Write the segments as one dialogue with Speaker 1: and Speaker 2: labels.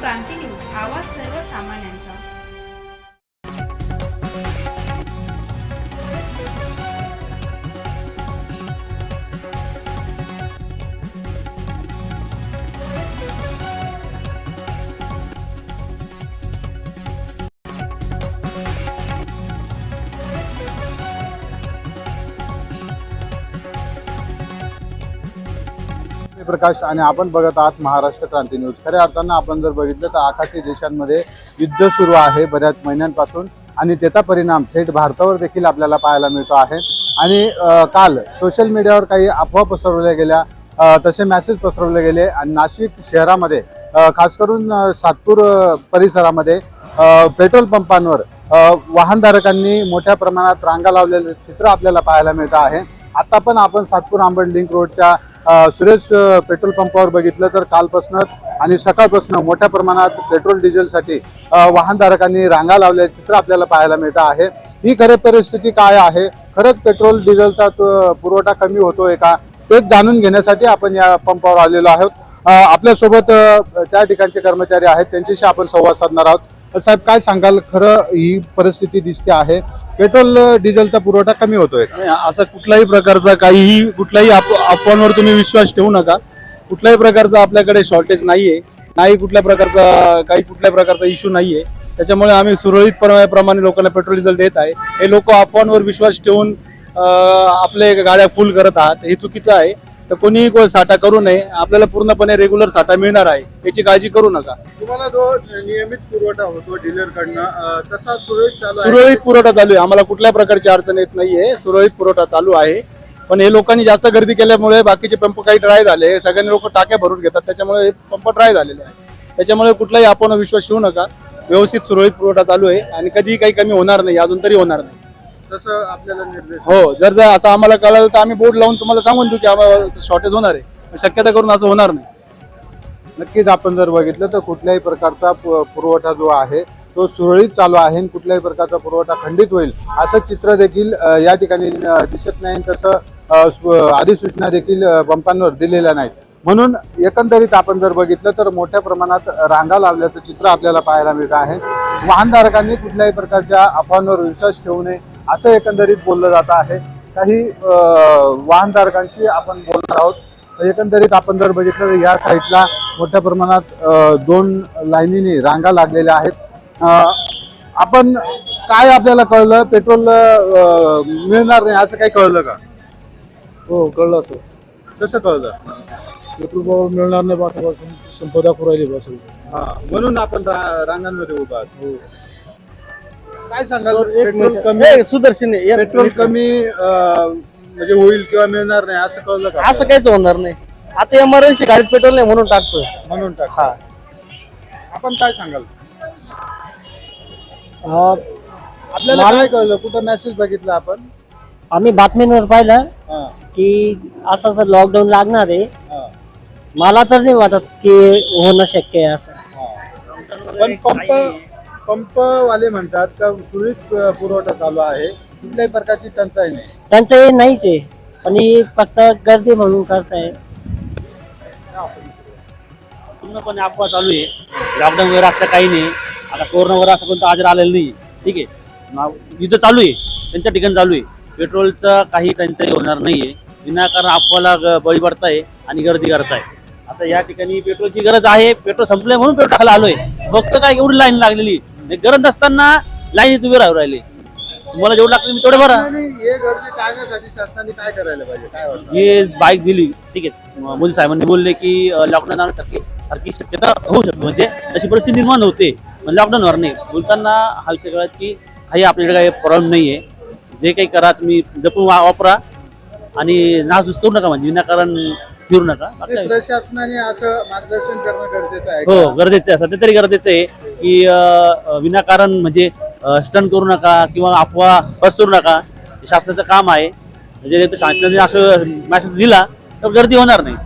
Speaker 1: क्रांती news, आवाज सर्वसामान्यांचा।
Speaker 2: प्रकाश आणि आपण बघत आहात महाराष्ट्र क्रांती न्यूज। खऱ्या अर्थानं आपण जर बघितलं तर आखाती देशांमध्ये युद्ध सुरू आहे बऱ्याच महिन्यांपासून आणि त्याचा परिणाम थेट भारतावर देखील आपल्याला पाहायला मिळतो आहे। आणि काल सोशल मीडियावर काही अफवा पसरवल्या गेल्या, तसे मेसेज पसरवले गेले आणि नाशिक शहरामध्ये खास करून सातपूर परिसरामध्ये पेट्रोल पंपांवर वाहनधारकांनी मोठ्या प्रमाणात रांगा लावलेले चित्र आपल्याला पाहायला मिळतं आहे। आता पण आपण सातपूर अंबड लिंक रोडच्या सुरेश पेट्रोल पंपावर बघितलं तर कालपासूनच आणि सकाळपासून मोठ्या प्रमाणात पेट्रोल डिझेलसाठी वाहनधारकांनी रांगा लावल्याचे चित्र आपल्याला पाहायला मिळतं आहे। ही खरी परिस्थिती काय आहे, खरंच पेट्रोल डिझेलचा पुरवठा कमी होतोय का, तेच जाणून घेण्यासाठी आपण या पंपावर आलेलो आहोत। आपल्यासोबत त्या ठिकाणचे कर्मचारी आहेत, त्यांच्याशी आपण संवाद साधणार आहोत। साहेब, काय सांगाल, खरं ही परिस्थिती दिसते आहे, पेट्रोल डिझेलचा पुरवठा कमी होतोय?
Speaker 3: असं कुठल्याही प्रकारचा कुठल्याही अफवांवर तुम्ही विश्वास ठेवू नका। कुठल्याही प्रकारचा आपल्याकडे शॉर्टेज नाही कुठल्या प्रकारचा इश्यू नाहीये। त्याच्यामुळे आम्ही सुरळीतपणे लोकांना पेट्रोल डिझेल देत आहे। हे लोक अफवांवर विश्वास ठेवून आपले गाड्या फुल करत आहात, हे चुकीचं आहे। तर कोणीही साठा करू नये, आपल्याला पूर्णपणे रेग्युलर साठा मिळणार आहे, याची काळजी करू नका।
Speaker 2: तुम्हाला जो नियमित पुरवठा होतो डीलरकडनं तसा
Speaker 3: सुरळीत पुरवठा चालू आहे, आम्हाला कुठल्या प्रकारची अडचण येत नाहीये, सुरळीत पुरवठा चालू आहे। पण हे लोकांनी जास्त गर्दी केल्यामुळे बाकीचे पंप काही ड्राय झाले, सगळ्यांनी लोक टाक्या भरून घेतात, त्याच्यामुळे हे पंप ड्राय झालेले आहे। त्याच्यामुळे कुठलाही आपण विश्वास ठेवू नका, व्यवस्थित सुरळीत पुरवठा चालू आहे आणि कधीही काही कमी होणार नाही, अजून तरी होणार नाही।
Speaker 2: तसं आपल्याला निर्देश
Speaker 3: हो, जर असं आम्हाला कळलं तर आम्ही बोर्ड लावून तुम्हाला सांगून देऊ की आम्हाला शॉर्टेज होणार आहे, शक्यता करून असं होणार नाही।
Speaker 2: नक्कीच आपण जर बघितलं तर कुठल्याही प्रकारचा पुरवठा जो आहे तो सुरळीत चालू आहे, कुठल्याही प्रकारचा पुरवठा खंडित होईल असं चित्र देखील या ठिकाणी दिसत नाही। तसं अधिसूचना देखील पंपांवर दिलेल्या नाहीत, म्हणून एकंदरीत आपण जर बघितलं तर मोठ्या प्रमाणात रांगा लावल्याचं चित्र आपल्याला पाहायला मिळत आहे। वाहनधारकांनी कुठल्याही प्रकारच्या अफवांवर विश्वास ठेवू नये असं एकंदरीत बोललं जात आहे। काही वाहनधारकांशी आपण बोलणार आहोत। एकंदरीत आपण जर बघितलं तर या साईडला मोठ्या प्रमाणात दोन लाईनीने रांगा लागलेल्या आहेत। आपण काय आपल्याला कळलं, पेट्रोल मिळणार नाही असं काही कळलं का?
Speaker 3: हो, कळलं। असं
Speaker 2: कसं कळलं?
Speaker 3: पेट्रोल मिळणार नाही बसापासून संपदा पुरायली बस,
Speaker 2: म्हणून आपण रांगांमध्ये उभा आहोत। काय सांगाल, पेट्रोल कमी
Speaker 3: सुदर्शन
Speaker 2: पेट्रोल कमी म्हणजे होईल किंवा मिळणार नाही असं कळलं का?
Speaker 3: असं काहीच होणार नाही। आता एमर्जन्सी गाडीत पेट्रोल नाही म्हणून टाकतोय,
Speaker 2: म्हणून टाक। आपण काय सांगाल, आपल्याला काय कळलं, कुठं मेसेज बघितला आपण?
Speaker 4: आम्ही बातमीवर पाहिलं की असं लॉकडाऊन लागणार आहे, मला तर नाही वाटत की होणं शक्य आहे असं।
Speaker 2: पण पंपवाले म्हणतात का सुरळीत पुरवठा चालू आहे, कुठल्याही प्रकारची टंचाई नाही?
Speaker 4: टंचाई नाहीच आहे, पण ही फक्त गर्दी म्हणून करताय।
Speaker 5: पूर्णपणे अफवा चालू आहे, लॉकडाऊन वगैरे असं काही नाही। आता कोरोना वगैरे असं कोणतं आजार आलेलं नाही, ठीक आहे। युद्ध चालू आहे, त्यांच्या ठिकाणी चालू आहे, पेट्रोलचा काही टंचाई होणार नाहीये। विनाकारण अफवाला बळी पडताय आणि गर्दी करताय। आता या ठिकाणी पेट्रोलची गरज आहे, पेट्रोल संपलंय म्हणून पेट्रोल टाकायला आलोय। फक्त काय एवढी लाईन लागलेली, गरज नसताना लाईनीत उभे राहू राहिले। तुम्हाला जेवढं लागतं मी तेवढं भरा।
Speaker 2: हे गर्दी टाळण्यासाठी शासनाने काय करायला पाहिजे, काय वाटतं?
Speaker 5: जे बाईक दिली, ठीक आहे, मोदी साहेबांनी बोलले की लॉकडाऊन सारखी शक्यता होऊ शकते, म्हणजे अशी परिस्थिती निर्माण होते, पण लॉकडाऊन होणार नाही। बोलताना हा विषय कळत की काही आपल्याकडे काही प्रॉब्लेम नाहीये, जे काही करा तुम्ही जपून वापरा आणि नासधूस करू नका, म्हणजे विनाकारण फिरू नका।
Speaker 2: प्रशासनाने असं मार्गदर्शन करणं गरजेचं आहे?
Speaker 5: हो, गरजेचं आहे, सध्या तरी गरजेचं आहे की विनाकारण म्हणजे स्टन करू नका किंवा अफवा पसरू नका, शासनाचं काम आहे। म्हणजे शासनाने असं मेसेज दिला तर गर्दी होणार नाही।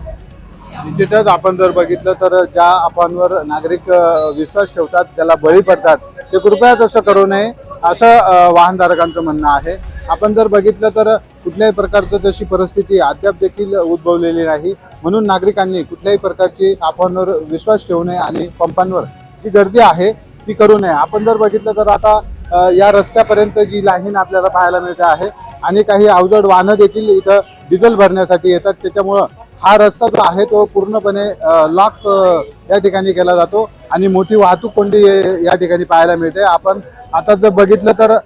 Speaker 2: निश्चितच आपण जर बघितलं तर ज्या अफवांवर नागरिक विश्वास ठेवतात, त्याला बळी पडतात, ते कृपया तसं करू नये असं वाहनधारकांचं म्हणणं आहे। आपण जर बघितलं तर कुठल्याही प्रकारचं तशी परिस्थिती अद्याप देखील उद्भवलेली नाही, म्हणून नागरिकांनी कुठल्याही प्रकारची अफवांवर विश्वास ठेवू नये आणि पंपांवर जी गर्दी आहे ती करू नये. आपण जर बघितलं तर आता या रस्त्यापर्यंत जी लाईन आपल्याला पाहायला मिळते आहे आणि काही अवजड वाहनं देखील इथं डिझेल भरण्यासाठी येतात. त्याच्यामुळं हा रस्ता जो आहे तो पूर्णपणे लॉक या ठिकाणी केला जातो आणि मोठी वाहतूक कोंडी या ठिकाणी पाहायला मिळते. आपण आता जर बघितलं तर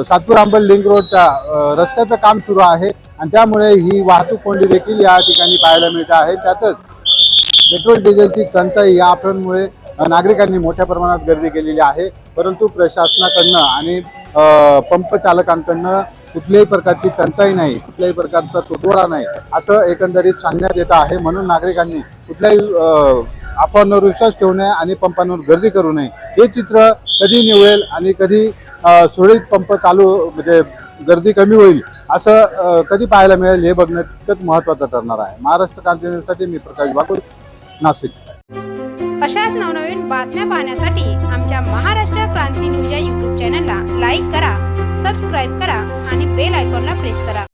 Speaker 2: सातपूर अंबल लिंक रोडच्या रस्त्याचं काम सुरू आहे आणि त्यामुळे ही वाहतूक कोंडी देखील या ठिकाणी पाहायला मिळते आहे. त्यातच पेट्रोल डिझेलची टंचाई या अफवांमुळे नागरिकांनी मोठ्या प्रमाणात गर्दी केलेली आहे. परंतु प्रशासनाकडनं आणि पंप चालकांकडनं कुठल्याही प्रकारची टंचाई नाही, कुठल्याही प्रकारचा तुटवडा नाही असं एकंदरीत सांगण्यात येत आहे. म्हणून नागरिकांनी कुठल्याही अफवांवर विश्वास ठेवू नये आणि पंपांवर गर्दी करू नये. हे चित्र कधी निवळेल आणि कधी सुरळीत पंप चालू म्हणजे गर्दी कमी होईल असं कधी पाहायला मिळेल हे बघणं तितकंच महत्त्वाचं ठरणार आहे. महाराष्ट्र क्रांती न्यूजसाठी मी प्रकाश बाकुल, नाशिक.
Speaker 1: अशाच नवनवीन बातम्या पाहण्यासाठी आमच्या महाराष्ट्र क्रांती न्यूज या यूट्यूब चॅनलला लाईक करा, सबस्क्राईब करा आणि बेल आयकॉनला प्रेस करा.